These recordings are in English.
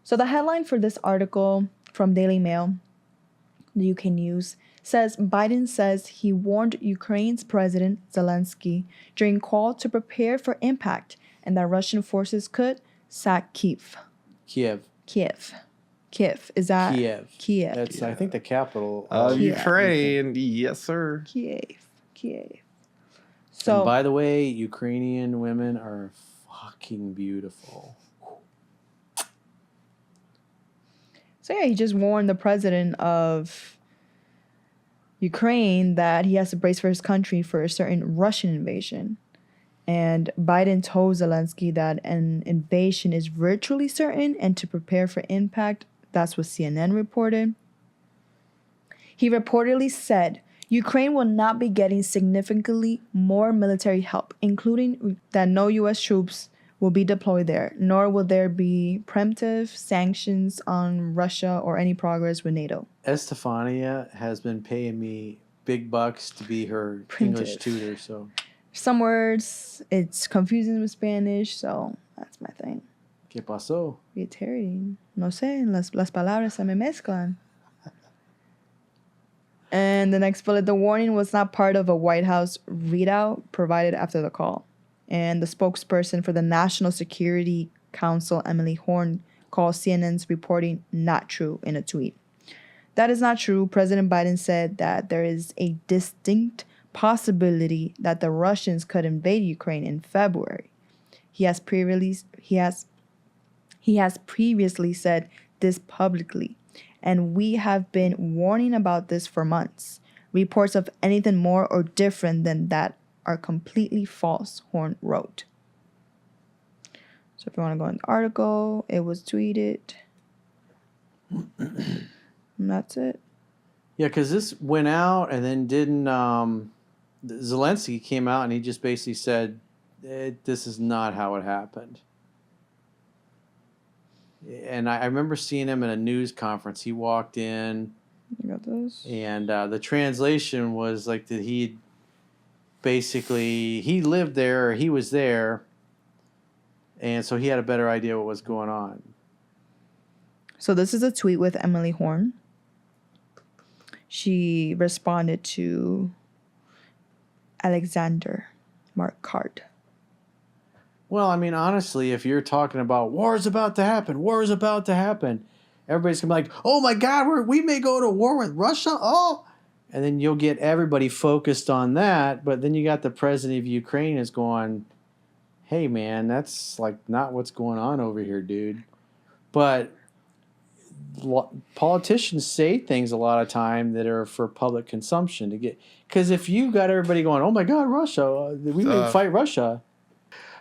So the headline for this article from Daily Mail, the UK News, says Biden says he warned Ukraine's President Zelensky during call to prepare for impact and that Russian forces could sack Kiev. Kiev. Is that Kiev? Kiev. That's I think the capital of Kiev. Ukraine. Yes, sir. Kiev. So, and by the way, Ukrainian women are fucking beautiful. So yeah, he just warned the president of Ukraine that he has to brace for his country for a certain Russian invasion. And Biden told Zelensky that an invasion is virtually certain and to prepare for impact. That's what CNN reported. He reportedly said Ukraine will not be getting significantly more military help, including that no U.S. troops will be deployed there, nor will there be preemptive sanctions on Russia or any progress with NATO. Estefania has been paying me big bucks to be her English tutor. So some words, it's confusing with Spanish, so that's my thing. ¿Qué pasó? Reiterating. No sé, las palabras se me mezclan. And the next bullet, the warning was not part of a White House readout provided after the call. And the spokesperson for the National Security Council, Emily Horne, called CNN's reporting not true in a tweet. That is not true. President Biden said that there is a distinct possibility that the Russians could invade Ukraine in February. He has previously said this publicly, and we have been warning about this for months. Reports of anything more or different than that are completely false, Horne wrote. So if you want to go in the article, it was tweeted. And that's it. Yeah, because this went out and then didn't... Zelensky came out and he just basically said, this is not how it happened. And I remember seeing him at a news conference. He walked in. You got this? And the translation was like that he lived there, or he was there, and so he had a better idea what was going on. So this is a tweet with Emily Horne. She responded to Alexander Markart. Well, I mean, honestly, if you're talking about war is about to happen, everybody's going to be like, oh my God, we may go to war with Russia. Oh, and then you'll get everybody focused on that. But then you got the president of Ukraine is going, hey, man, that's like not what's going on over here, dude. But politicians say things a lot of time that are for public consumption to get, because if you got everybody going, oh my God, Russia, we may fight Russia.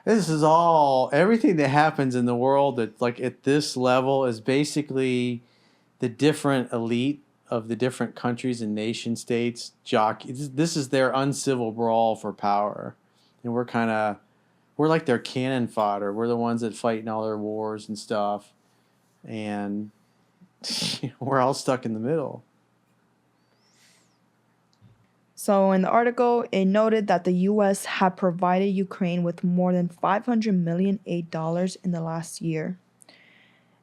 This is everything that happens in the world that like at this level is basically the different elite of the different countries and nation states this is their uncivil brawl for power, and we're like their cannon fodder. We're the ones that fight in all their wars and stuff, and we're all stuck in the middle. So in the article, it noted that the U.S. had provided Ukraine with more than $500 million aid in the last year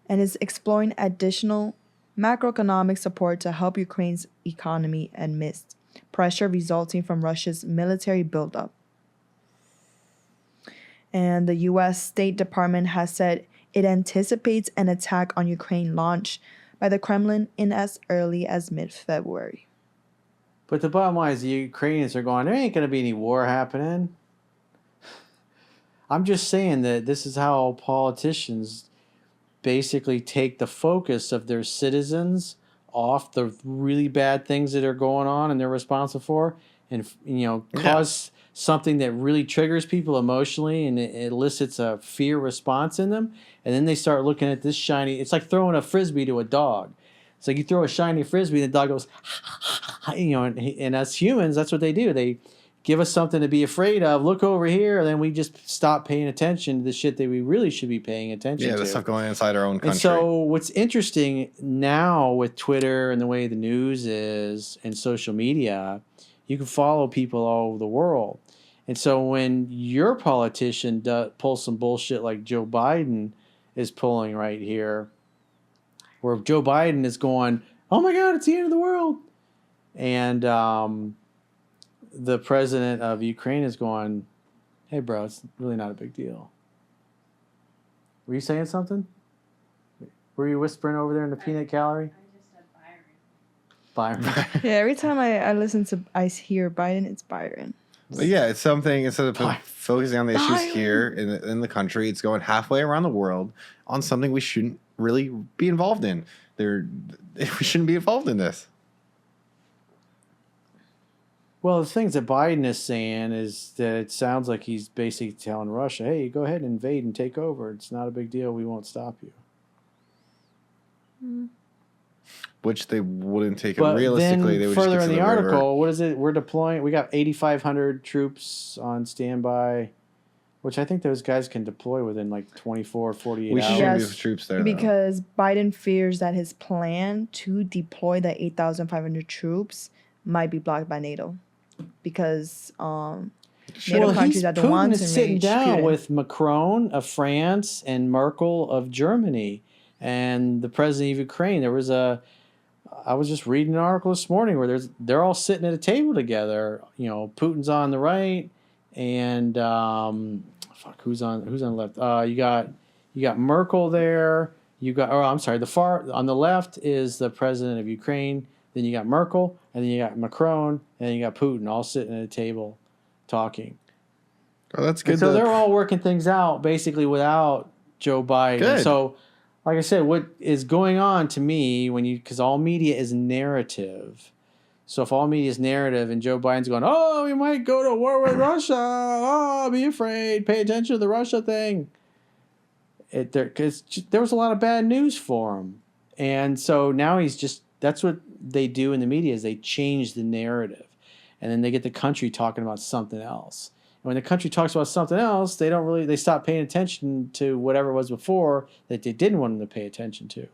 and is exploring additional macroeconomic support to help Ukraine's economy amidst pressure resulting from Russia's military buildup. And the U.S. State Department has said it anticipates an attack on Ukraine launched by the Kremlin in as early as mid-February. But the bottom line is the Ukrainians are going, there ain't going to be any war happening. I'm just saying that this is how politicians basically take the focus of their citizens off the really bad things that are going on and they're responsible for, and cause something that really triggers people emotionally and it elicits a fear response in them, and then they start looking at this shiny. It's like throwing a frisbee to a dog. It's like you throw a shiny frisbee and the dog goes, and as humans, that's what they do. They give us something to be afraid of. Look over here, and then we just stop paying attention to the shit that we really should be paying attention to. Yeah, the stuff going inside our own country. And so what's interesting now with Twitter and the way the news is and social media, you can follow people all over the world. And so when your politician pulls some bullshit like Joe Biden is pulling right here, Where Joe Biden is going, oh my God, it's the end of the world. And the president of Ukraine is going, hey, bro, it's really not a big deal. Were you saying something? Were you whispering over there in the peanut gallery? I just said Byron. Byron. Yeah, every time I hear Biden, it's Byron. But yeah, it's something, instead of focusing on the issues here in the country, it's going halfway around the world on something we shouldn't really be involved in. We shouldn't be involved in this. Well, the things that Biden is saying is that it sounds like he's basically telling Russia, hey, go ahead and invade and take over. It's not a big deal. We won't stop you. Which they wouldn't take it But realistically. then They would further just in get the to the river. article, what is it? We're deploying. We got 8,500 troops on standby, which I think those guys can deploy within like 24, 48 We hours. shouldn't Yes, have troops there, though. because Biden fears that his plan to deploy the 8,500 troops might be blocked by NATO, because NATO countries are the Putin ones is sitting enraged down Putin. with Macron of France and Merkel of Germany and the president of Ukraine. I was just reading an article this morning where they're all sitting at a table together. You know, Putin's on the right, and who's on the left? You got Merkel there. On the left is the president of Ukraine. Then you got Merkel, and then you got Macron, and then you got Putin, all sitting at a table, talking. Oh, that's good. And so they're all working things out basically without Joe Biden. Good. So, like I said, what is going on to me because all media is narrative. So if all media is narrative and Joe Biden's going, oh, we might go to war with Russia. Oh, be afraid. Pay attention to the Russia thing. Because there was a lot of bad news for him. And so now that's what they do in the media is they change the narrative. And then they get the country talking about something else. And when the country talks about something else, they stop paying attention to whatever it was before that they didn't want them to pay attention to,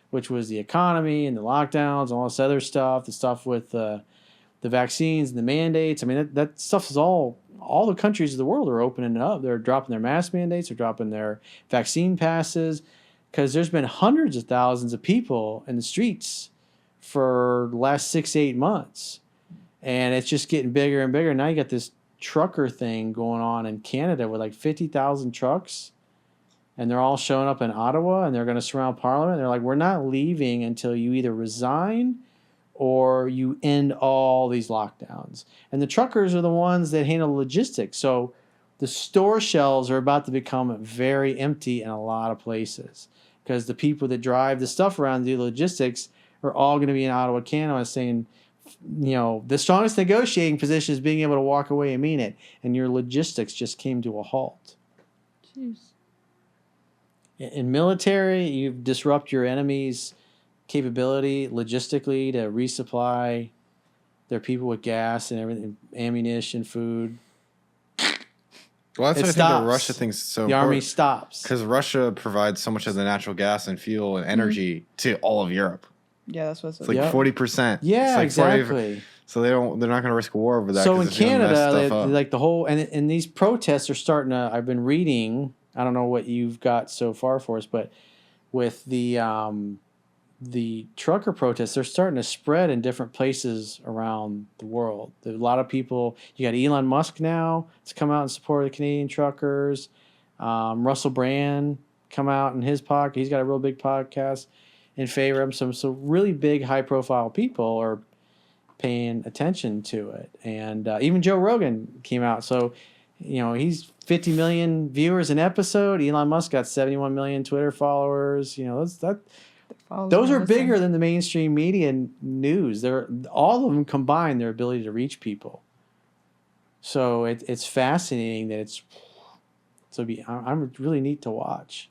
which was the economy and the lockdowns and all this other stuff, the stuff with the vaccines and the mandates. I mean, that stuff is all the countries of the world are opening it up. They're dropping their mask mandates. They're dropping their vaccine passes because there's been hundreds of thousands of people in the streets for the last 6 to 8 months. And it's just getting bigger and bigger. Now you got this trucker thing going on in Canada with like 50,000 trucks. And they're all showing up in Ottawa and they're going to surround Parliament. They're like, we're not leaving until you either resign or you end all these lockdowns. And the truckers are the ones that handle logistics. So the store shelves are about to become very empty in a lot of places because the people that drive the stuff around the logistics are all going to be in Ottawa, Canada, saying, you know, the strongest negotiating position is being able to walk away and mean it. And your logistics just came to a halt. Jeez. In military, you disrupt your enemy's capability logistically to resupply their people with gas and everything, ammunition, food. Well, that's It what I think stops. the Russia thing's so The army important. stops. Because Russia provides so much of the natural gas and fuel and energy to all of Europe. Yeah, that's what's It's like Yep. 40%. Yeah, It's like 40 exactly. So they're not going to risk war over that. So 'cause in it's gonna mess Canada, stuff up. like the whole and these protests are starting to. I've been reading. I don't know what you've got so far for us, but with the trucker protests, they're starting to spread in different places around the world. There's a lot of people. You got Elon Musk now. It's come out in support of the Canadian truckers. Russell Brand come out in his podcast. He's got a real big podcast in favor of him. So really big, high-profile people are paying attention to it. And even Joe Rogan came out. So, you know, he's 50 million viewers an episode. Elon Musk got 71 million Twitter followers. You know, those are bigger than the mainstream media news. All of them combined their ability to reach people. So it's fascinating that I'm really neat to watch.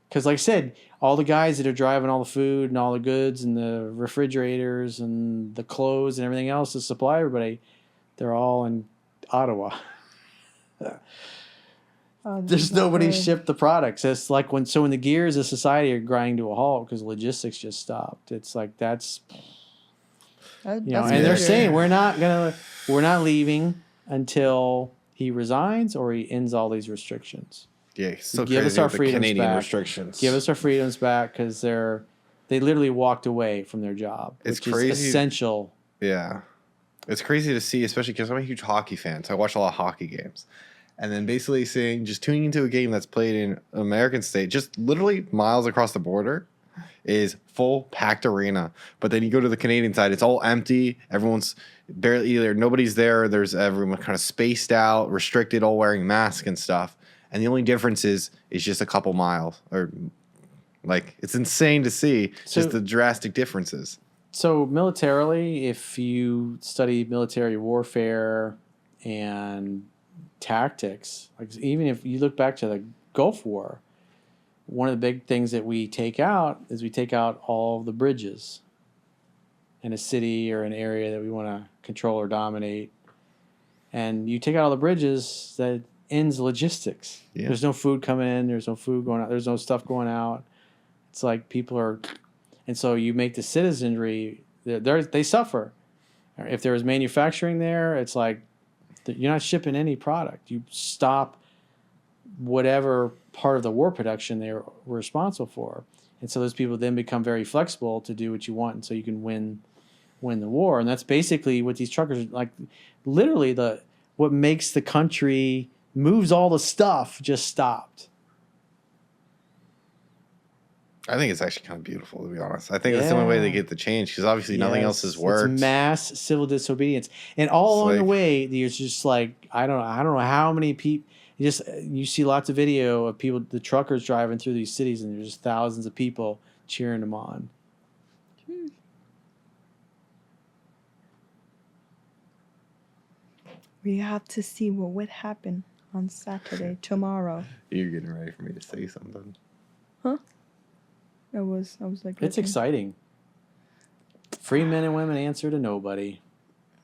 Because like I said, all the guys that are driving all the food and all the goods and the refrigerators and the clothes and everything else to supply everybody, they're all in Ottawa. There's nobody shipped the products. It's like when the gears of society are grinding to a halt because logistics just stopped. It's like and they're saying we're not leaving until he resigns or he ends all these restrictions. Yeah, so give us crazy our with the freedoms Canadian back. restrictions. Give us our freedoms back because they're They literally walked away from their job, It's which crazy. is essential. Yeah. It's crazy to see, especially because I'm a huge hockey fan. So I watch a lot of hockey games. And then basically seeing, just tuning into a game that's played in American state, just literally miles across the border, is full packed arena. But then you go to the Canadian side, it's all empty. Everyone's barely either nobody's there. There's everyone kind of spaced out, restricted, all wearing masks and stuff. And the only difference is just a couple miles, or like it's insane to see just the drastic differences. So militarily, if you study military warfare and tactics, like even if you look back to the Gulf War, one of the big things that we take out is we take out all of the bridges in a city or an area that we want to control or dominate. And you take out all the bridges, that ends logistics. Yeah. There's no food coming in. There's no food going out. There's no stuff going out. It's like people are, and so you make the citizenry, they suffer. If there was manufacturing there, it's like you're not shipping any product. You stop whatever part of the war production they were responsible for. And so those people then become very flexible to do what you want, and so you can win the war. And that's basically what these truckers, like literally what makes the country, moves all the stuff, just stopped. I think it's actually kind of beautiful, to be honest. I think that's the only way they get the change, because obviously nothing else has worked. It's mass civil disobedience, and all along the way, there's just like I don't know how many people. You see lots of video of people, the truckers driving through these cities, and there's just thousands of people cheering them on. We have to see what would happen on Saturday, tomorrow. You're getting ready for me to say something. Huh? I was like, It's looking. exciting. Free men and women answer to nobody.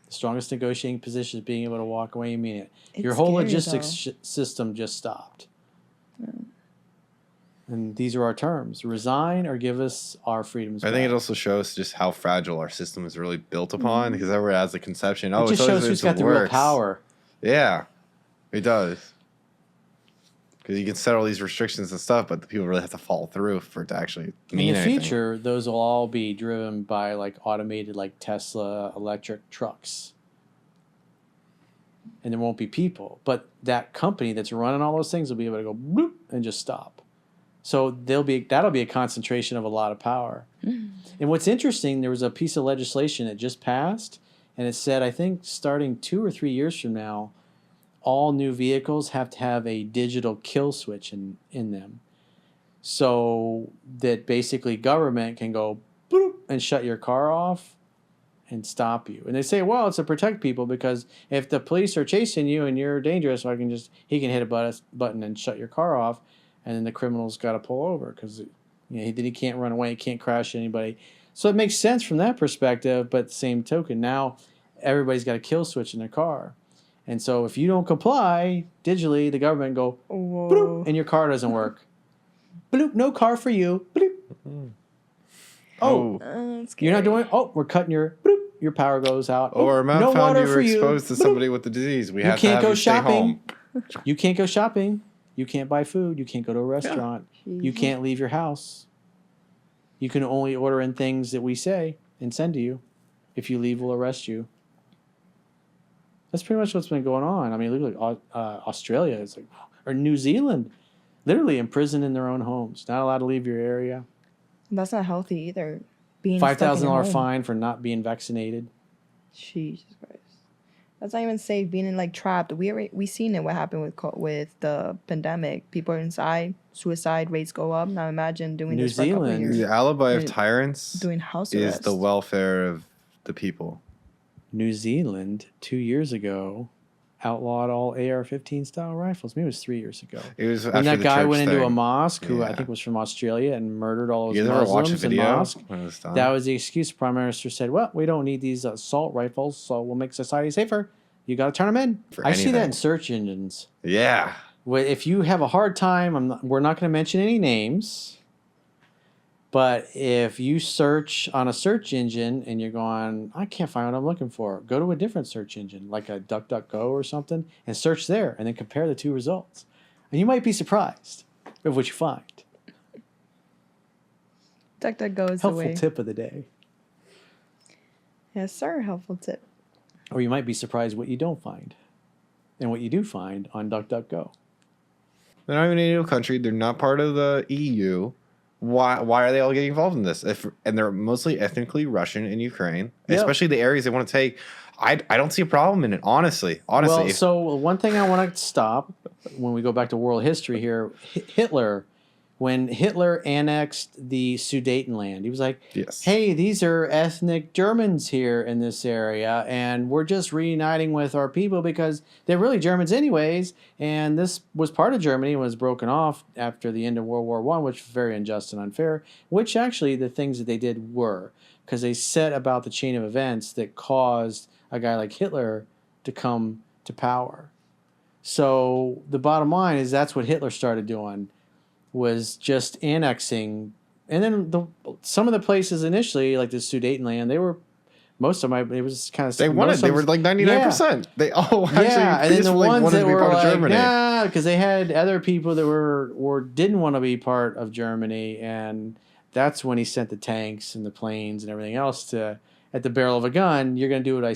The strongest negotiating position is being able to walk away and mean it. It's Your whole scary, logistics system just stopped. And these are our terms: resign or give us our freedoms. I think back. it also shows just how fragile our system is really built upon, because everyone has the conception, It just shows who's got the real power. Yeah, it does. Because you can set all these restrictions and stuff, but the people really have to follow through for it to actually mean In the anything. future, those will all be driven by like automated, like Tesla electric trucks, and there won't be people. But that company that's running all those things will be able to go bloop and just stop. So that'll be a concentration of a lot of power. And what's interesting, there was a piece of legislation that just passed, and it said, I think starting 2 or 3 years from now, all new vehicles have to have a digital kill switch in them, so that basically government can go boop and shut your car off and stop you. And they say, well, it's to protect people, because if the police are chasing you and you're dangerous, he can hit a button and shut your car off, and then the criminal's got to pull over, because he can't run away, he can't crash anybody. So it makes sense from that perspective, but same token, now everybody's got a kill switch in their car. And so if you don't comply digitally, the government go, bloop, and your car doesn't work. Bloop, no car for you. Bloop. Oh, you're not doing it? Oh, we're cutting your, bloop, your power goes out. Or no found water you were for exposed to Bloop. somebody with the disease. We have to can't have go you stay shopping. home. You can't go shopping. You can't buy food. You can't go to a restaurant. You can't leave your house. You can only order in things that we say and send to you. If you leave, we'll arrest you. That's pretty much what's been going on. I mean, look like Australia is like, or New Zealand, literally imprisoned in their own homes, not allowed to leave your area. That's not healthy either. Being stuck in your $5,000 home. fine for not being vaccinated. Jesus Christ. That's not even safe. Being in like trapped. We seen it. What happened with the pandemic? People are inside. Suicide rates go up. Now imagine doing New this for a couple of Zealand. years. The alibi of Doing- tyrants Doing house is arrest. the welfare of the people. New Zealand 2 years ago outlawed all AR-15 style rifles. Maybe it was 3 years ago. It was When after that the guy church went into a thing. mosque, who I Yeah. think was from Australia, and murdered all those You guys ever watch a Muslims in video mosque. when it was done? That was the excuse. The Prime Minister said, well, we don't need these assault rifles, so we'll make society safer. You got to turn them in. For I see that anything. in search engines. Yeah. If you have a hard time, we're not going to mention any names, but if you search on a search engine and you're going, I can't find what I'm looking for, go to a different search engine, like a DuckDuckGo or something, and search there, and then compare the two results. And you might be surprised of what you find. DuckDuckGo is the Helpful way. tip of the day. Yes, sir. Helpful tip. Or you might be surprised what you don't find. And what you do find on DuckDuckGo. They're not even a NATO country. They're not part of the EU. Why are they all getting involved in this? And they're mostly ethnically Russian in Ukraine, Yep. especially the areas they want to take. I don't see a problem in it, honestly. Well, so one thing I want to stop when we go back to world history here, Hitler, when Hitler annexed the Sudetenland, he was like, Yes. hey, these are ethnic Germans here in this area, and we're just reuniting with our people because they're really Germans anyways, and this was part of Germany and was broken off after the end of World War I, which was very unjust and unfair, which actually the things that they did were, because they set about the chain of events that caused a guy like Hitler to come to power. So the bottom line is that's what Hitler started doing, was just annexing. And then some of the places initially, like the Sudetenland, they were, most of them, it was kind of... They were like 99%. They all actually and then the ones wanted that to be were part of like, Germany. nah, because they had other people that were didn't want to be part of Germany, and that's when he sent the tanks and the planes and everything else to, at the barrel of a gun, you're going to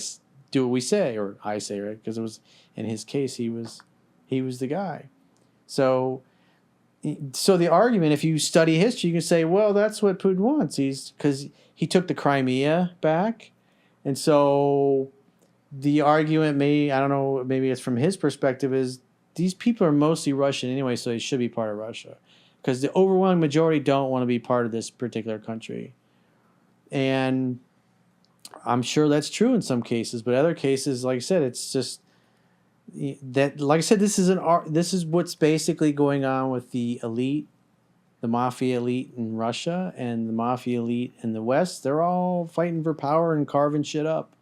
do what we say, or I say, right? Because it was, in his case, he was the guy. So the argument, if you study history, you can say, well, that's what Putin wants. Because he took the Crimea back, and so the argument I don't know, maybe it's from his perspective, is these people are mostly Russian anyway, so they should be part of Russia, because the overwhelming majority don't want to be part of this particular country. And I'm sure that's true in some cases, but other cases, like I said, it's just that, like I said, this is what's basically going on with the elite, the mafia elite in Russia and the mafia elite in the West. They're all fighting for power and carving shit up.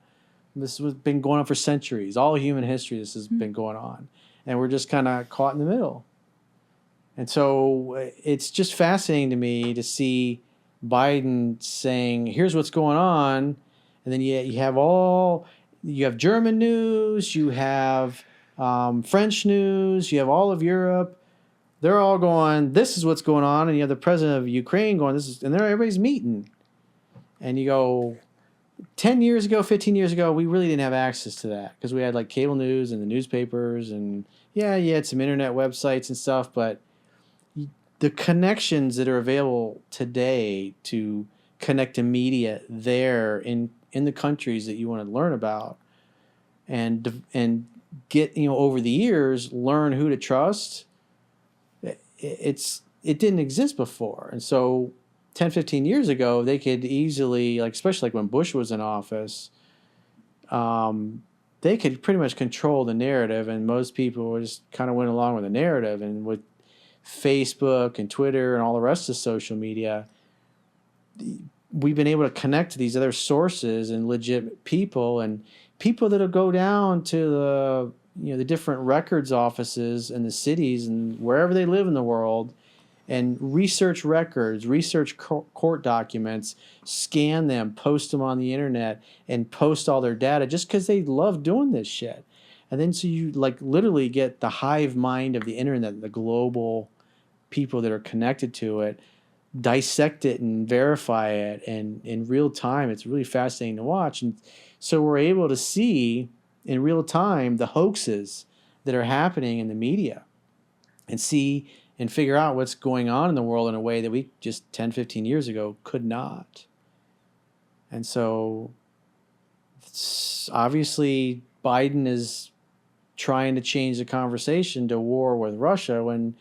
This has been going on for centuries. All human history, this has been going on. And we're just kind of caught in the middle. And so it's just fascinating to me to see Biden saying, here's what's going on. And then you have German news, you have French news, you have all of Europe. They're all going, this is what's going on. And you have the president of Ukraine going, and everybody's meeting. And you go, 10 years ago, 15 years ago, we really didn't have access to that because we had like cable news and the newspapers, and you had some internet websites and stuff. But the connections that are available today to connect to media there in the countries that you want to learn about, and get, over the years, learn who to trust. It didn't exist before. And so 10, 15 years ago, they could easily, especially when Bush was in office, they could pretty much control the narrative, and most people just kind of went along with the narrative. And with Facebook and Twitter and all the rest of social media, we've been able to connect to these other sources and legit people, and people that'll go down to the different records offices in the cities and wherever they live in the world, and research records, research court documents, scan them, post them on the internet, and post all their data just because they love doing this shit. And then so you literally get the hive mind of the internet, the global people that are connected to it, dissect it and verify it, and in real time. It's really fascinating to watch. And so we're able to see in real time the hoaxes that are happening in the media, and see and figure out what's going on in the world in a way that we just 10, 15 years ago could not. And so obviously Biden is trying to change the conversation to war with Russia when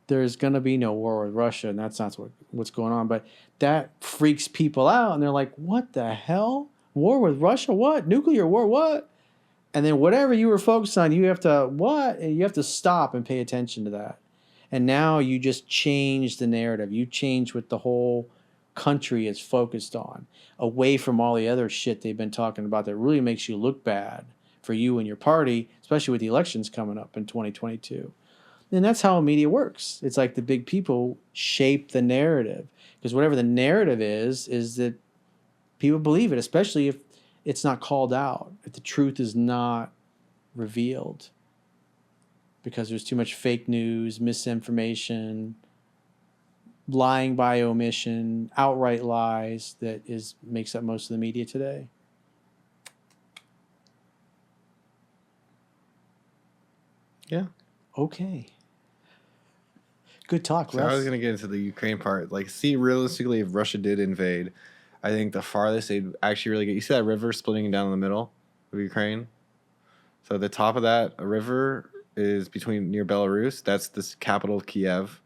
there's going to be no war with Russia, and that's not what's going on. But that freaks people out, and they're like, what the hell? War with Russia? What? Nuclear war? What? And then whatever you were focused on, you have to stop and pay attention to that. And now you just change the narrative. You change what the whole country is focused on, away from all the other shit they've been talking about that really makes you look bad for you and your party, especially with the elections coming up in 2022. And that's how media works. It's like the big people shape the narrative, because whatever the narrative is that people believe it, especially if it's not called out, if the truth is not revealed, because there's too much fake news, misinformation, lying by omission, outright lies that makes up most of the media today. Yeah. Okay. Good talk, So Russ. I was gonna get into the Ukraine part. Like, see, realistically, if Russia did invade, I think the farthest they'd actually really get. You see that river splitting down in the middle of Ukraine. So the top of that river is between near Belarus. That's the capital of Kiev.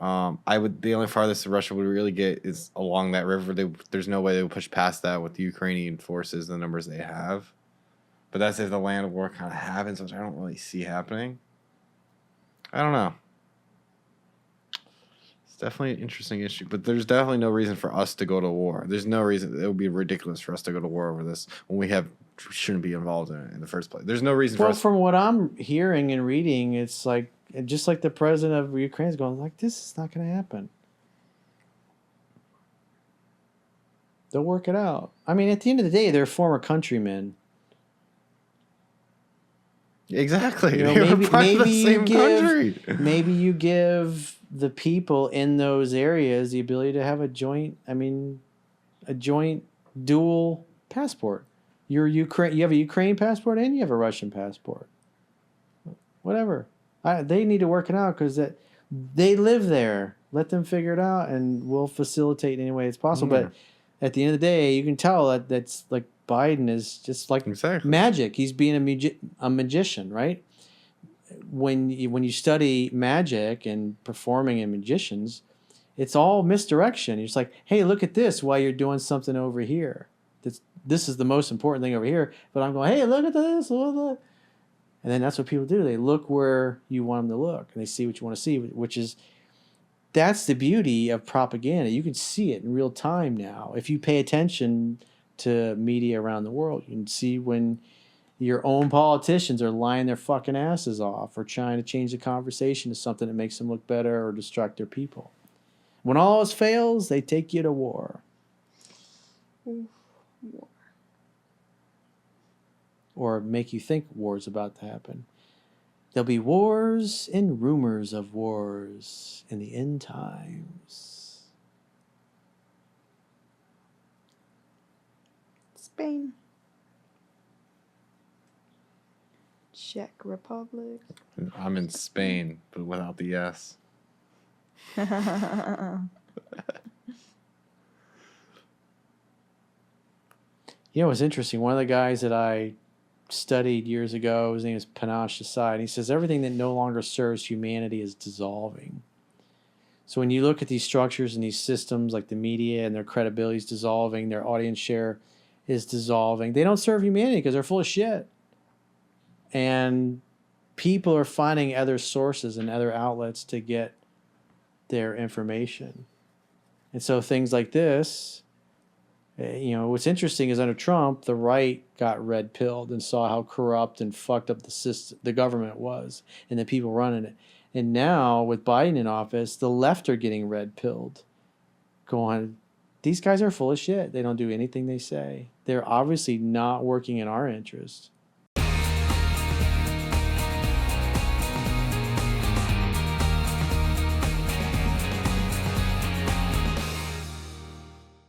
The only farthest Russia would really get is along that river. There's no way they would push past that with the Ukrainian forces, the numbers they have. But that's if the land of war kind of happens, which I don't really see happening. I don't know. It's definitely an interesting issue, but there's definitely no reason for us to go to war. There's no reason. It would be ridiculous for us to go to war over this when we shouldn't be involved in it in the first place. There's no reason for us. From what I'm hearing and reading, it's like just like the president of Ukraine is going like, this is not going to happen. They'll work it out. I mean, at the end of the day, they're former countrymen. Exactly. You know, They were part of the same country. Maybe you give the people in those areas the ability to have a joint dual passport. You have a Ukraine passport and you have a Russian passport. Whatever. They need to work it out because they live there. Let them figure it out, and we'll facilitate in any way it's possible. Yeah. But at the end of the day, you can tell that's like Biden is just like magic. He's being a magician, right? When you study magic and performing in magicians, it's all misdirection. You're just like, hey, look at this while you're doing something over here. This is the most important thing over here. But I'm going, hey, look at this. And then that's what people do. They look where you want them to look, and they see what you want to see, that's the beauty of propaganda. You can see it in real time now. If you pay attention to media around the world, you can see when your own politicians are lying their fucking asses off or trying to change the conversation to something that makes them look better or distract their people. When all else fails, they take you to war. Or make you think war's about to happen. There'll be wars and rumors of wars in the end times. Spain. Czech Republic. I'm in Spain, but without the S. You know, it's interesting. One of the guys that I studied years ago, his name is Panache Desai, and he says everything that no longer serves humanity is dissolving. So when you look at these structures and these systems like the media and their credibility is dissolving, their audience share is dissolving, they don't serve humanity because they're full of shit. And people are finding other sources and other outlets to get their information. And so things like this, you know, what's interesting is under Trump, the right got red-pilled and saw how corrupt and fucked up the government was and the people running it. And now with Biden in office, the left are getting red-pilled, going, these guys are full of shit. They don't do anything they say. They're obviously not working in our interest.